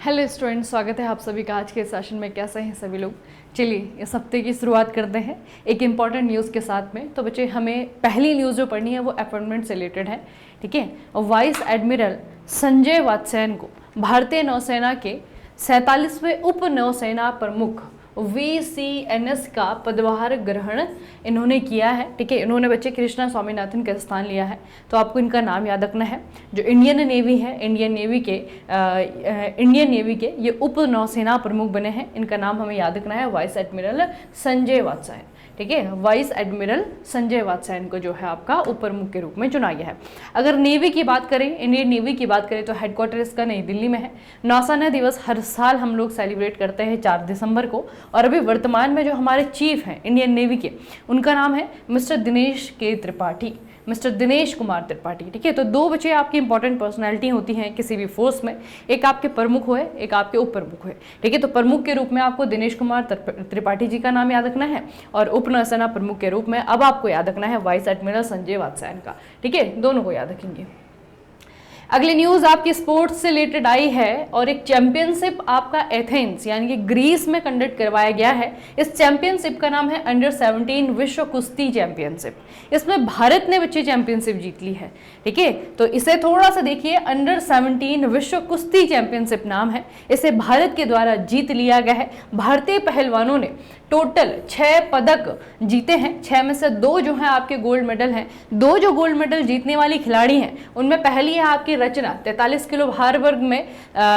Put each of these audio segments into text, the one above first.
Hello students, स्वागत है आप सभी का आज के सेशन में। कैसे हैं सभी लोग? चलिए इस हफ्ते की शुरुआत करते हैं एक इम्पॉर्टेंट न्यूज़ के साथ में। तो बच्चे, हमें पहली न्यूज़ जो पढ़नी है वो अपॉइंटमेंट से रिलेटेड है। ठीक है, वाइस एडमिरल संजय वात्स्यायन को भारतीय नौसेना के 47वें उप नौसेना प्रमुख VCNS का पदभार ग्रहण इन्होंने किया है। ठीक है, इन्होंने बच्चे कृष्णा स्वामीनाथन का स्थान लिया है। तो आपको इनका नाम याद रखना है। जो इंडियन नेवी है, इंडियन नेवी के ये उप नौसेना प्रमुख बने हैं। इनका नाम हमें याद रखना है, वाइस एडमिरल संजय वात्स्यायन। ठीक है, वाइस एडमिरल संजय वात्स्यायन को जो है आपका उप प्रमुख के रूप में चुना गया है। अगर नेवी की बात करें, इंडियन नेवी की बात करें, तो हेडक्वार्टर इसका नई दिल्ली में है। नौसेना दिवस हर साल हम लोग सेलिब्रेट करते हैं 4 दिसंबर को। और अभी वर्तमान में जो हमारे चीफ हैं इंडियन नेवी के, उनका नाम है मिस्टर दिनेश कुमार त्रिपाठी। ठीक है, तो दो बच्चे आपकी इंपॉर्टेंट पर्सनैलिटी होती हैं किसी भी फोर्स में, एक आपके प्रमुख हुए, एक आपके उप प्रमुख हुए। ठीक है, तो प्रमुख के रूप में आपको दिनेश कुमार त्रिपाठी जी का नाम याद रखना है, और उप नौसेना प्रमुख के रूप में अब आपको याद रखना है वाइस एडमिरल संजय वात्स्यायन का। ठीक है, दोनों को याद रखेंगे। अगली न्यूज आपकी स्पोर्ट्स से रिलेटेड आई है, और एक चैंपियनशिप आपका एथेंस यानी कि ग्रीस में कंडक्ट करवाया गया है। इस चैंपियनशिप का नाम है अंडर 17 विश्व कुश्ती चैंपियनशिप। इसमें भारत ने बच्चे चैंपियनशिप जीत ली है। ठीक है, तो इसे थोड़ा सा देखिए, अंडर 17 विश्व कुश्ती चैंपियनशिप नाम है। इसे भारत के द्वारा जीत लिया गया है। भारतीय पहलवानों ने टोटल 6 पदक जीते हैं। 6 में से 2 जो हैं आपके गोल्ड मेडल हैं। 2 जो गोल्ड मेडल जीतने वाली खिलाड़ी हैं, उनमें पहली है आपकी रचना, 43 किलो भार वर्ग में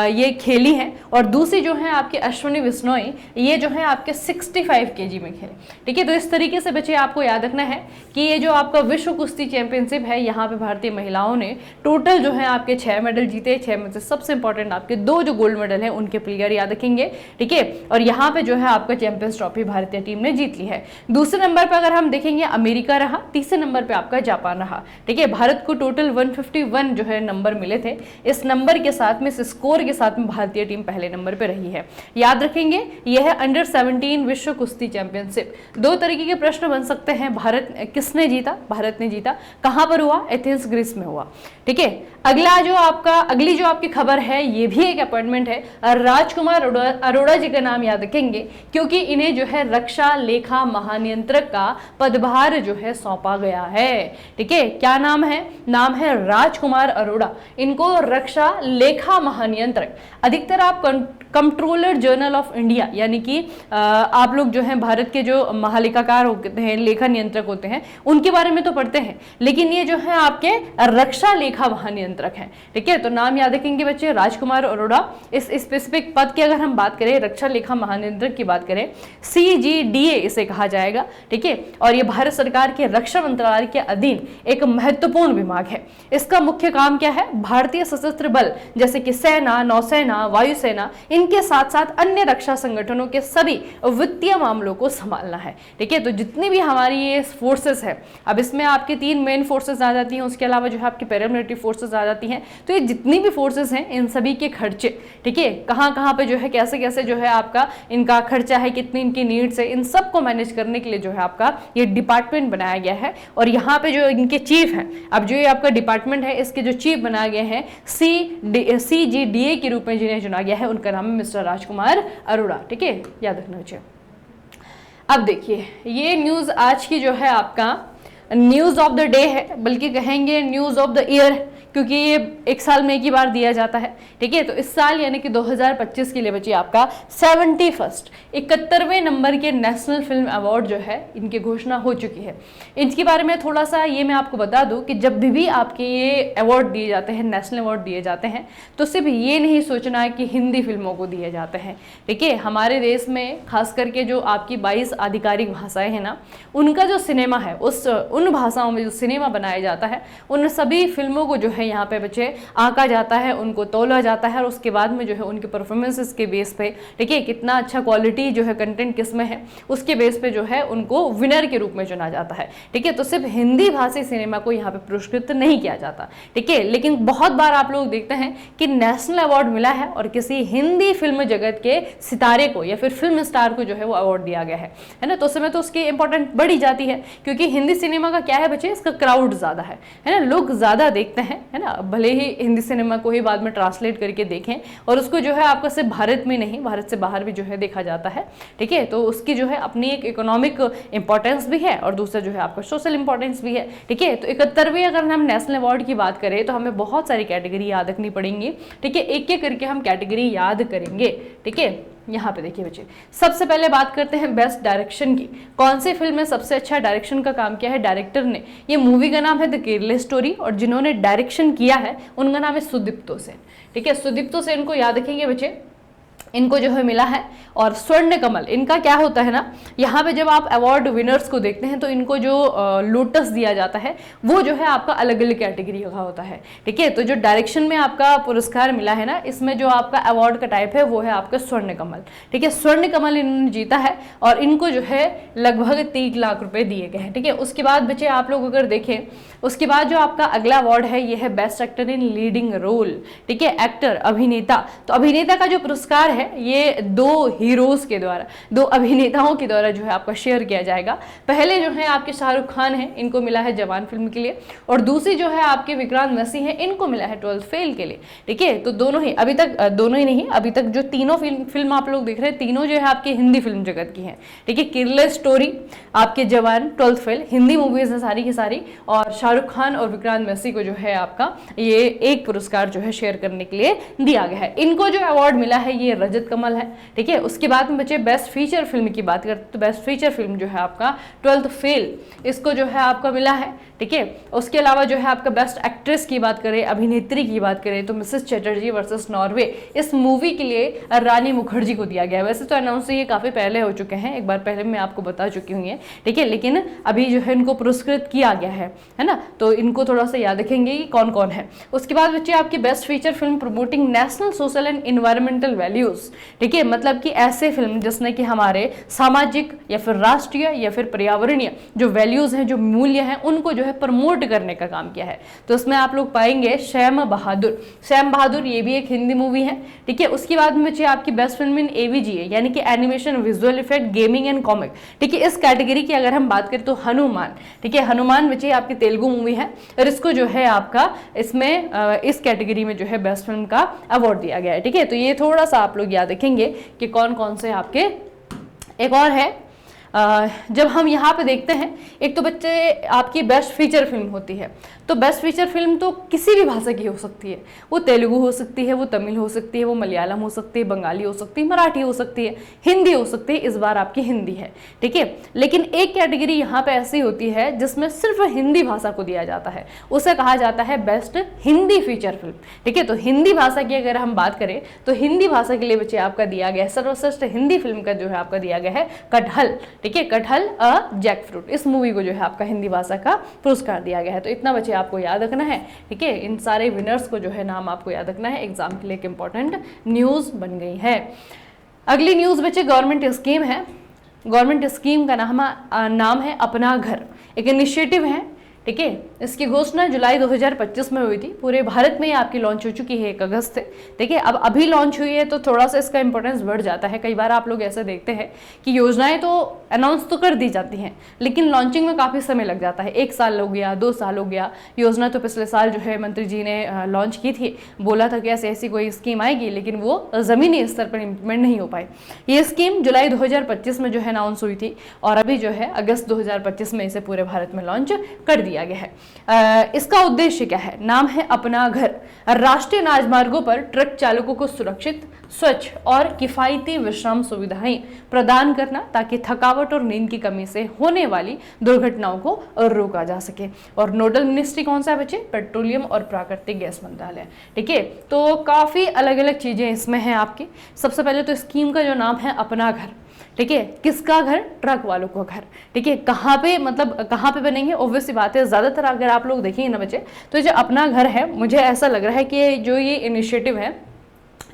ये खेली हैं, और दूसरी जो है आपकी अश्विनी बिश्नोई, ये जो है आपके 65 केजी में खेले। ठीक है, तो इस तरीके से बच्चे आपको याद रखना है कि ये जो आपका विश्व कुश्ती चैंपियनशिप है, यहाँ पे भारतीय महिलाओं ने टोटल जो है आपके 6 मेडल जीते। 6 में से सबसे इंपॉर्टेंट आपके 2 जो गोल्ड मेडल हैं उनके प्लेयर याद रखेंगे। ठीक है, और यहाँ पे जो है आपका चैंपियंस ट्रॉफी भारतीय टीम ने जीत ली है। दूसरे नंबर पर अगर हम देखेंगे अमेरिका रहा, तीसरे नंबर पे आपका जापान रहा। ठीक है, भारत को टोटल 151 जो है नंबर मिले थे। इस नंबर के साथ में, इस स्कोर के साथ में भारतीय टीम पहले नंबर पे रही है। याद रखेंगे, यह है अंडर 17 विश्व कुश्ती चैंपियनशिप। 2 तरीके के प्रश्न बन सकते हैं। भारत किसने जीता? भारत ने जीता। कहां पर हुआ? एथेंस ग्रीस में हुआ। ठीक है, अगली जो आपकी खबर है, ये भी एक अपॉइंटमेंट है। राजकुमार अरोड़ा जी का नाम याद रखेंगे, क्योंकि इन्हें जो है रक्षा लेखा महानियंत्रक का पदभार जो है सौंपा गया है। ठीक है, क्या नाम है? नाम है राजकुमार अरोड़ा। इनको रक्षा लेखा महानियंत्रक, अधिकतर आप कंट्रोलर जनरल ऑफ इंडिया, यानी कि आप लोग जो हैं भारत के जो महालेखाकार होते हैं, लेखा नियंत्रक होते हैं, उनके बारे में तो पढ़ते हैं, लेकिन ये जो है आपके रक्षा लेखा महानियंत्रक हैं। ठीक है, तो नाम याद रखेंगे बच्चे, राजकुमार अरोड़ा। इस स्पेसिफिक पद की अगर हम बात करें, रक्षा लेखा महानियंत्रक की बात करें, CGDA इसे कहा जाएगा। ठीक है, और ये भारत सरकार के रक्षा मंत्रालय के अधीन एक महत्वपूर्ण विभाग है। इसका मुख्य काम क्या है? भारतीय सशस्त्र बल जैसे कि सेना, नौसेना, वायुसेना, इनके साथ साथ अन्य रक्षा संगठनों के सभी वित्तीय मामलों को संभालना है। ठीक है, तो जितनी भी हमारी ये फोर्सेस है, अब इसमें आपकी 3 मेन फोर्सेस आ जाती हैं, उसके अलावा जो है आपकी पैरामिलिट्री फोर्सेस आ जाती हैं। तो ये जितनी भी फोर्सेस हैं, इन सभी के खर्चे, ठीक है, कहाँ कहाँ पे जो है कैसे कैसे जो है आपका इनका खर्चा है, कितनी इनकी नीड्स है, इन सबको मैनेज करने के लिए जो है आपका ये डिपार्टमेंट बनाया गया है। और यहाँ पे जो इनके चीफ हैं, अब जो ये आपका डिपार्टमेंट है, इसके जो चीफ बनाए गए हैं CGDA के रूप में जिन्हें चुना गया है, उनका नाम है मिस्टर राजकुमार अरोड़ा। ठीक है, याद रखना चाहिए। अब देखिए, ये न्यूज आज की जो है आपका न्यूज ऑफ द डे है, बल्कि कहेंगे न्यूज ऑफ द ईयर, क्योंकि ये 1 साल में एक ही बार दिया जाता है। ठीक है, तो इस साल यानी कि 2025 के लिए बच्चे आपका 71वें नंबर के नेशनल फिल्म अवार्ड जो है इनकी घोषणा हो चुकी है। इनके बारे में थोड़ा सा ये मैं आपको बता दूं कि जब भी आपके ये अवार्ड दिए जाते हैं, नेशनल अवार्ड दिए जाते हैं, तो सिर्फ ये नहीं सोचना है कि हिंदी फिल्मों को दिए जाते हैं। ठीक है, हमारे देश में खास करके जो आपकी 22 आधिकारिक भाषाएं हैं ना, उनका जो सिनेमा है, उन भाषाओं में जो सिनेमा बनाया जाता है, उन सभी फिल्मों को जो है यहाँ पे बच्चे आंका जाता है, उनको तोला जाता है, और उसके बाद में जो है उनके परफॉर्मेंसेस के बेस पे, ठीक है, कितना अच्छा क्वालिटी जो है कंटेंट किसमें है, उसके बेस पे जो है उनको विनर के रूप में चुना जाता है। ठीक है, तो सिर्फ हिंदी भाषी सिनेमा को यहाँ पे पुरस्कृत नहीं किया जाता। ठीक है, लेकिन बहुत बार आप लोग देखते हैं कि नेशनल अवार्ड मिला है और किसी हिंदी फिल्म जगत के सितारे को या फिर फिल्म स्टार को जो है वो अवार्ड दिया गया है ना, तो उस समय तो उसकी इंपॉर्टेंट बढ़ी जाती है, क्योंकि हिंदी सिनेमा का क्या है बच्चे, इसका क्राउड ज्यादा है ना, लोग ज्यादा देखते हैं। है ना, भले ही हिंदी सिनेमा को ही बाद में ट्रांसलेट करके देखें और उसको जो है आपका सिर्फ भारत में नहीं, भारत से बाहर भी जो है देखा जाता है, ठीक है। तो उसकी जो है अपनी एक इकोनॉमिक इंपॉर्टेंस भी है और दूसरा जो है आपका सोशल इंपॉर्टेंस भी है, ठीक है। तो 71वें अगर हम नेशनल अवार्ड की बात करें तो हमें बहुत सारी कैटेगरी याद रखनी पड़ेंगी, ठीक है। एक एक करके हम कैटेगरी याद करेंगे, ठीक है। यहाँ पे देखिए बच्चे, सबसे पहले बात करते हैं बेस्ट डायरेक्शन की। कौन सी फिल्म में सबसे अच्छा डायरेक्शन का काम किया है डायरेक्टर ने? ये मूवी का नाम है द केयरलेस स्टोरी और जिन्होंने डायरेक्शन किया है उनका नाम है सुदीप्तो सेन, ठीक है। सुदीप्तो सेन को याद रखेंगे बच्चे, इनको जो है मिला है। और स्वर्ण कमल, इनका क्या होता है ना, यहाँ पे जब आप अवार्ड विनर्स को देखते हैं तो इनको जो लोटस दिया जाता है वो जो है आपका अलग अलग कैटेगरी का होता है, ठीक है। तो जो डायरेक्शन में आपका पुरस्कार मिला है ना, इसमें जो आपका अवार्ड का टाइप है वो है आपका स्वर्ण कमल, ठीक है। स्वर्ण कमल इन्होंने जीता है और इनको जो है लगभग 3 लाख रुपए दिए गए हैं, ठीक है। उसके बाद बच्चे आप लोग अगर देखें, उसके बाद जो आपका अगला अवार्ड है ये है best actor in leading role, ठीक है। एक्टर, अभिनेता, तो अभिनेता का जो पुरस्कार है ये 2 हीरोज के द्वारा, 2 अभिनेताओं के द्वारा जो है आपका शेयर किया जाएगा। पहले जो है आपके शाहरुख खान है, इनको मिला है जवान फिल्म के लिए, और दूसरी जो है आपके विक्रांत मैसी है, इनको मिला है 12th फेल के लिए, ठीक है। तो दोनों ही अभी तक, दोनों ही नहीं, अभी तक जो तीनों फिल्म आप लोग देख रहे हैं तीनों जो है आपकी हिंदी फिल्म जगत की है, ठीक है। केयरलेस स्टोरी, आपके जवान, 12th फेल, हिंदी मूवीज है सारी की सारी, और शाहरुख खान और विक्रांत मैसी को जो है आपका ये एक पुरस्कार जो है शेयर करने के लिए दिया गया है। इनको जो अवार्ड मिला है ये रजत कमल है, ठीक है। उसके बाद में बच्चे बेस्ट फीचर फिल्म की बात करते तो बेस्ट फीचर फिल्म जो है आपका 12th फेल, इसको जो है आपका मिला है, ठीक है। उसके अलावा जो है आपका बेस्ट एक्ट्रेस की बात करें, अभिनेत्री की बात करें तो मिसेस चैटर्जी वर्सेस नॉर्वे, इस मूवी के लिए रानी मुखर्जी को दिया गया है। वैसे तो अनाउंस ये काफी पहले हो चुके हैं, एक बार पहले मैं आपको बता चुकी हूँ, ठीक है, लेकिन अभी जो है इनको पुरस्कृत किया गया है ना, तो इनको थोड़ा सा याद रखेंगे कि कौन कौन है। उसके बाद बच्चे आपकी best feature film promoting national social and environmental values, ठीक है, मतलब कि ऐसे फिल्म जिसने कि हमारे सामाजिक या फिर राष्ट्रीय या फिर पर्यावरणीय जो वैल्यूज हैं, जो मूल्य हैं, उनको जो है प्रमोट करने का काम किया है। तो उसमें आप लोग पाएंगे श्याम बहादुर, श्याम बहादुर ये भी एक हिंदी मूवी है, ठीक है। उसके बाद में बच्चे आपकी बेस्ट फिल्म इन एवीजी है, यानी कि animation, visual effect, gaming and comic, ठीक है। इस कैटेगरी की अगर हम बात करें तो हनुमान, ठीक है, हनुमान बच्चे आपकी तेलुगु मूवी है और इसको जो है आपका इसमें इस कैटेगरी में जो है बेस्ट फिल्म का अवार्ड दिया गया है, ठीक है। तो ये थोड़ा सा आप लोग याद रखेंगे कि कौन कौन से आपके। एक और है, जब हम यहाँ पे देखते हैं, एक तो बच्चे आपकी बेस्ट फीचर फिल्म होती है, तो बेस्ट फीचर फिल्म तो किसी भी भाषा की हो सकती है, वो तेलुगु हो सकती है, वो तमिल हो सकती है, वो मलयालम हो सकती है, बंगाली हो सकती है, मराठी हो सकती है, हिंदी हो सकती है। इस बार आपकी हिंदी है, ठीक है। लेकिन एक कैटेगरी यहाँ पे ऐसी होती है जिसमें सिर्फ हिंदी भाषा को दिया जाता है, उसे कहा जाता है बेस्ट हिंदी फीचर फिल्म, ठीक है। तो हिंदी भाषा की अगर हम बात करें तो हिंदी भाषा के लिए बच्चे आपका दिया गया है सर्वश्रेष्ठ हिंदी फिल्म का जो है आपका दिया गया है कटहल, ठीक है, कटहल अ जैक फ्रूट, इस मूवी को जो है आपका हिंदी भाषा का पुरस्कार दिया गया है। तो इतना बच्चे आपको याद रखना है, ठीक है। इन सारे विनर्स को जो है नाम आपको याद रखना है, एग्जाम के लिए एक इंपॉर्टेंट न्यूज बन गई है। अगली न्यूज बच्चे गवर्नमेंट स्कीम है, गवर्नमेंट स्कीम का नाम है अपना घर, एक इनिशिएटिव है, ठीक है। इसकी घोषणा जुलाई 2025 में हुई थी, पूरे भारत में ये आपकी लॉन्च हो चुकी है 1 अगस्त से, ठीक है। अब अभी लॉन्च हुई है तो थोड़ा सा इसका इंपॉर्टेंस बढ़ जाता है। कई बार आप लोग ऐसे देखते हैं कि योजनाएं तो अनाउंस तो कर दी जाती हैं लेकिन लॉन्चिंग में काफ़ी समय लग जाता है, 1 साल हो गया, 2 साल हो गया। योजना तो पिछले साल जो है मंत्री जी ने लॉन्च की थी, बोला था कि ऐसी कोई स्कीम आएगी, लेकिन वो ज़मीनी स्तर पर इम्प्लीमेंट नहीं हो पाई। ये स्कीम जुलाई 2025 में जो है अनाउंस हुई थी और अभी जो है अगस्त 2025 में इसे पूरे भारत में लॉन्च कर दिया गया है। इसका उद्देश्य क्या है? नाम है अपना घर। राष्ट्रीय राजमार्गों पर ट्रक चालकों को सुरक्षित, स्वच्छ और किफायती विश्राम सुविधाएं प्रदान करना ताकि थकावट और नींद की कमी से होने वाली दुर्घटनाओं को रोका जा सके। और नोडल मिनिस्ट्री कौन सा है बच्चे? पेट्रोलियम और प्राकृतिक गैस मंत्रालय, ठीक है। तो काफी अलग अलग चीजें इसमें हैं आपकी। सबसे पहले तो स्कीम का जो नाम है अपना घर, ठीक है। किसका घर? ट्रक वालों का घर, ठीक है। कहाँ पे, मतलब कहाँ पे बनेंगे? ऑब्वियस सी बात है, ज्यादातर अगर आप लोग देखेंगे ना बच्चे, तो जो अपना घर है, मुझे ऐसा लग रहा है कि जो ये इनिशिएटिव है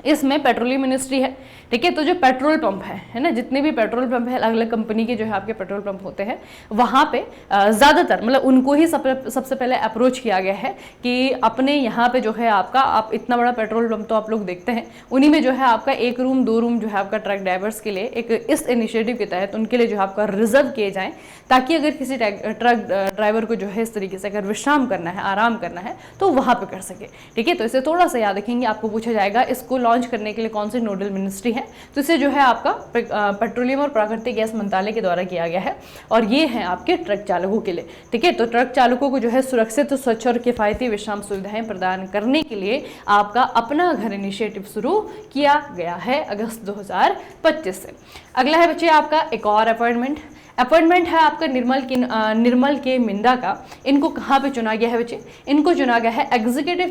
इसमें पेट्रोलियम मिनिस्ट्री है, ठीक है। तो जो पेट्रोल पंप है ना, जितने भी पेट्रोल पंप है अलग अलग कंपनी के जो है आपके पेट्रोल पंप होते हैं, वहाँ पे ज़्यादातर मतलब उनको ही सबसे पहले अप्रोच किया गया है कि अपने यहाँ पे जो है आपका, आप इतना बड़ा पेट्रोल पंप तो आप लोग देखते हैं, उन्हीं में जो है आपका 1 रूम 2 रूम जो है आपका ट्रक ड्राइवर्स के लिए एक इस इनिशिएटिव के तहत उनके लिए जो है आपका रिजर्व किए जाएँ, ताकि अगर किसी ट्रक ड्राइवर को जो है इस तरीके से अगर विश्राम करना है, आराम करना है, तो वहाँ पे कर सके, ठीक है। तो इसे थोड़ा सा याद रखेंगे, आपको पूछा जाएगा इसको लॉन्च करने के लिए कौन सी नोडल मिनिस्ट्री है, तो इसे जो है आपका पेट्रोलियम और प्राकृतिक गैस मंत्रालय के द्वारा किया गया है, और ये है आपके ट्रक चालकों के लिए, ठीक है। तो ट्रक चालकों को जो है सुरक्षित, स्वच्छ और किफायती विश्राम सुविधाएं प्रदान करने के लिए आपका अपना घर इनिशिएटिव शुरू किया गया है अगस्त 2025 से। अगला है बच्चे आपका एक और अपॉइंटमेंट है आपका निर्मल के मिंदा का। इनको कहाँ पे चुना गया है बच्चे? इनको चुना गया है executive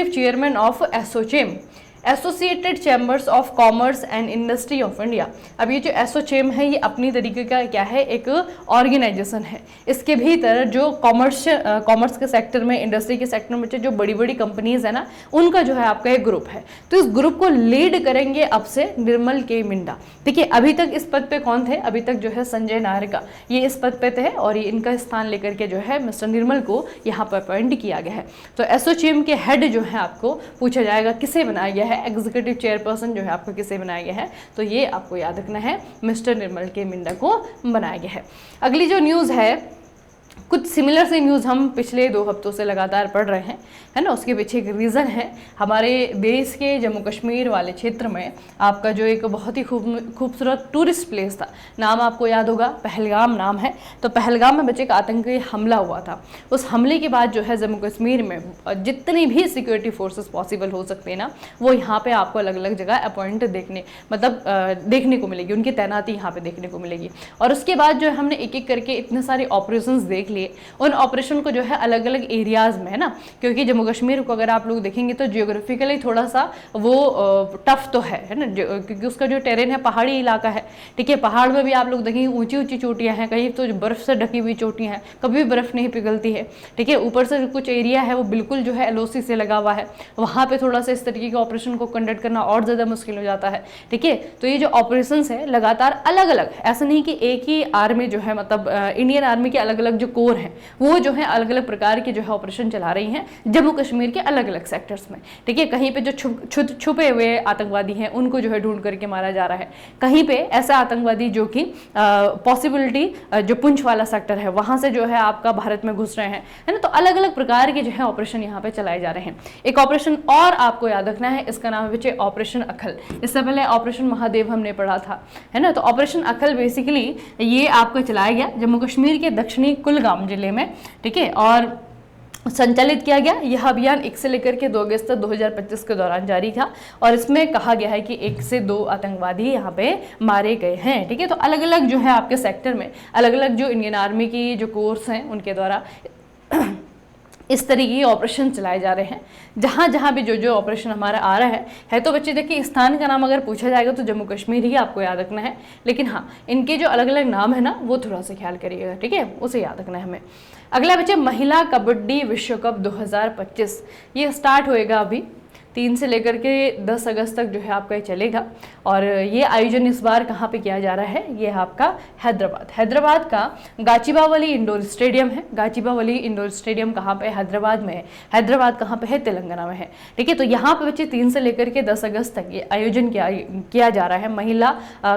chairman of ASSOCHAM, associated chambers of commerce and industry of India. अब ये जो एसोचेम है ये अपनी तरीके का क्या है, एक ऑर्गेनाइजेशन है। इसके भीतर जो कॉमर्स के सेक्टर में, इंडस्ट्री के सेक्टर में जो बड़ी बड़ी कंपनीज है ना, उनका जो है आपका एक ग्रुप है। तो इस ग्रुप को लीड करेंगे अब से निर्मल के मिंडा, ठीक है। अभी तक इस पद पे कौन थे? अभी तक जो है संजय नायरका ये इस पद पे थे, और ये इनका स्थान लेकर के जो है मिस्टर निर्मल को यहाँ पर अपॉइंट किया गया है। तो एसोचेम के हेड जो है आपको पूछा जाएगा किसे बनाया गया है, एग्जीक्यूटिव चेयरपर्सन जो है आपको किसे बनाया गया है, तो ये आपको याद रखना है, मिस्टर निर्मल के मिंडा को बनाया गया है। अगली जो न्यूज़ है, कुछ सिमिलर से न्यूज़ हम पिछले 2 हफ्तों से लगातार पढ़ रहे हैं, है ना। उसके पीछे एक रीज़न है, हमारे देश के जम्मू कश्मीर वाले क्षेत्र में आपका जो एक बहुत ही खूबसूरत टूरिस्ट प्लेस था, नाम आपको याद होगा, पहलगाम नाम है। तो पहलगाम में बच्चे का आतंकी हमला हुआ था। उस हमले के बाद जो है जम्मू कश्मीर में जितनी भी सिक्योरिटी फोर्सेस पॉसिबल हो सकते हैं ना, वो यहाँ पे आपको अलग अलग जगह अपॉइंट देखने को मिलेगी, उनकी तैनाती यहाँ पे देखने को मिलेगी। और उसके बाद जो है हमने एक एक करके इतने सारे ऑपरेशंस देख लिए, उन ऑपरेशन को जो है अलग अलग एरियाज में, है ना, क्योंकि जम्मू कश्मीर को अगर आप लोग देखेंगे तो जियोग्राफिकली थोड़ा सा वो टफ तो है ना, क्योंकि उसका जो टेरेन है पहाड़ी इलाका है, ठीक है। पहाड़ में भी आप लोग देखेंगे ऊंची ऊंची चोटियां हैं, कहीं तो बर्फ से ढकी हुई चोटियां हैं, कभी भी बर्फ नहीं पिघलती है, ठीक है। ऊपर से कुछ एरिया है वो बिल्कुल जो है एलओसी से लगा हुआ है, वहाँ पे थोड़ा सा इस तरीके के ऑपरेशन को कंडक्ट करना और ज़्यादा मुश्किल हो जाता है, ठीक है। तो ये जो ऑपरेशन है लगातार अलग अलग, ऐसा नहीं कि एक ही आर्मी जो है, मतलब इंडियन आर्मी के अलग अलग जो कोर हैं वो जो है अलग अलग प्रकार के जो है ऑपरेशन चला रही हैं जम्मू कश्मीर के अलग अलग सेक्टर्स में, ठीक है। कहीं पे जो छुपे हुए आतंकवादी हैं उनको जो है ढूंढ करके मारा जा रहा है, कहीं पे ऐसा आतंकवादी जो कि पॉसिबिलिटी जो पुंछ वाला सेक्टर है वहां से जो है आपका भारत में घुस रहे हैं, है ना। तो अलग अलग प्रकार के जो है ऑपरेशन यहाँ पे चलाए जा रहे हैं। एक ऑपरेशन और आपको याद रखना है, इसका नाम है बच्चे ऑपरेशन अखल। इससे पहले ऑपरेशन महादेव हमने पढ़ा था, है ना। तो ऑपरेशन अखल बेसिकली ये आपको चलाया गया जम्मू कश्मीर के दक्षिणी कुलगाम जिले में, ठीक है, और संचालित किया गया। यह अभियान 1 से लेकर के 2 अगस्त 2025 के दौरान जारी था, और इसमें कहा गया है कि 1 से 2 आतंकवादी यहाँ पे मारे गए हैं, ठीक है। तो अलग अलग जो है आपके सेक्टर में अलग अलग जो इंडियन आर्मी की जो कोर्स हैं उनके द्वारा इस तरीके के ऑपरेशन चलाए जा रहे हैं। जहाँ जहाँ भी जो ऑपरेशन हमारा आ रहा है तो बच्चे देखिए स्थान का नाम अगर पूछा जाएगा तो जम्मू कश्मीर ही आपको याद रखना है, लेकिन हाँ इनके जो अलग अलग नाम है ना वो थोड़ा सा ख्याल करिएगा, ठीक है, उसे याद रखना है हमें। अगला बच्चे महिला कबड्डी विश्व कप 2025, ये स्टार्ट होएगा अभी 3 से लेकर के 10 अगस्त तक जो है आपका ये चलेगा, और ये आयोजन इस बार कहाँ पे किया जा रहा है, ये आपका हैदराबाद का गाचिबावली इंडोर स्टेडियम है। गाचिबावली इंडोर स्टेडियम कहाँ पे? हैदराबाद में है। हैदराबाद कहाँ पे है? तेलंगाना में है, ठीक है। तो यहाँ पे बच्चे 3 से लेकर के 10 अगस्त तक ये आयोजन किया जा रहा है महिला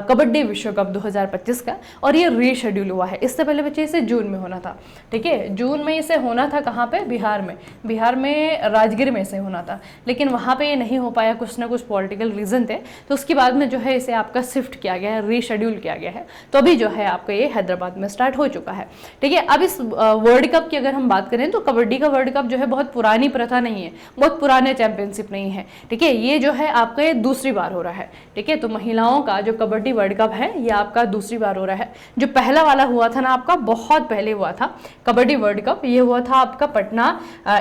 कबड्डी विश्व कप 2025 का, और ये रीशेड्यूल हुआ है। इससे पहले बच्चे इसे जून में होना था, ठीक है, जून में इसे होना था कहाँ पे? बिहार में राजगीर में इसे होना था, लेकिन वहाँ पे ये नहीं हो पाया, कुछ ना कुछ पॉलिटिकल रीजन थे, तो उसके बाद में जो है इसे आपका शिफ्ट किया गया है, रीशेड्यूल किया गया है। तो अभी जो है आपका ये हैदराबाद में स्टार्ट हो चुका है, ठीक है। अब इस वर्ल्ड कप की अगर हम बात करें तो कबड्डी का वर्ल्ड कप जो है बहुत पुरानी प्रथा नहीं है, बहुत पुराने चैंपियनशिप नहीं है, ठीक है। ये जो है आपका ये दूसरी बार हो रहा है, ठीक है। तो महिलाओं का जो कबड्डी वर्ल्ड कप है ये आपका दूसरी बार हो रहा है। जो पहला वाला हुआ था ना आपका, बहुत पहले हुआ था कबड्डी वर्ल्ड कप, ये हुआ था आपका पटना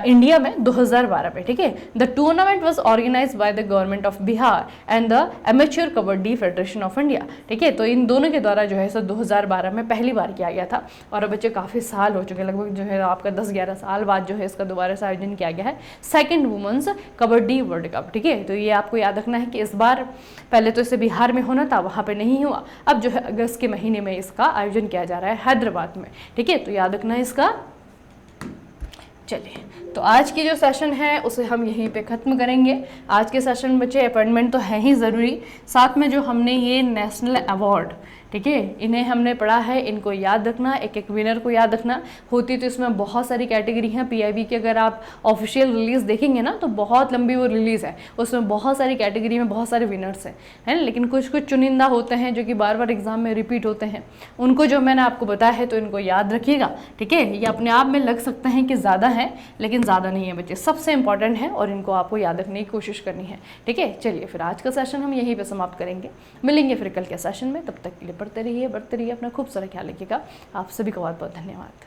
इंडिया में 2012 में, ठीक है। The tournament was was organize by the government of Bihar and the amateur kabaddi federation of India. ठीक है, तो इन दोनों के द्वारा जो है सो 2012 में पहली बार किया गया था। और अब बच्चे काफ़ी साल हो चुके हैं, लगभग जो है आपका 10-11 साल बाद जो है इसका दोबारा से आयोजन किया गया है, second women's kabaddi world cup. ठीक है, तो ये आपको याद रखना है कि इस बार पहले तो इसे बिहार में होना था, वहाँ पे नहीं हुआ, अब जो है अगस्त के महीने में इसका आयोजन किया जा रहा है हैदराबाद में। ठीक है, तो याद रखना है इसका। चलिए, तो आज की जो सेशन है उसे हम यहीं पे ख़त्म करेंगे। आज के सेशन में बच्चे अपॉइंटमेंट तो है ही ज़रूरी, साथ में जो हमने ये नेशनल अवार्ड, ठीक है, इन्हें हमने पढ़ा है, इनको याद रखना, एक एक विनर को याद रखना। होती तो इसमें बहुत सारी कैटेगरी हैं, पीआईबी की अगर आप ऑफिशियल रिलीज़ देखेंगे ना तो बहुत लंबी वो रिलीज़ है, उसमें बहुत सारी कैटेगरी में बहुत सारे विनर्स हैं, है ना। लेकिन कुछ कुछ चुनिंदा होते हैं जो कि बार बार एग्जाम में रिपीट होते हैं, उनको जो मैंने आपको बताया है तो इनको याद रखिएगा। ठीक है, ये अपने आप में लग सकते हैं कि ज़्यादा है, लेकिन ज़्यादा नहीं है बच्चे, सबसे इंपॉर्टेंट है और इनको आपको याद रखने की कोशिश करनी है। ठीक है, चलिए फिर आज का सेशन हम यहीं पर समाप्त करेंगे, मिलेंगे फिर कल के सेशन में। तब तक के लिए पढ़ते रहिए, बढ़ते रहिए, अपना खूब सारा ख्याल रखिएगा। आप सभी का बहुत बहुत धन्यवाद।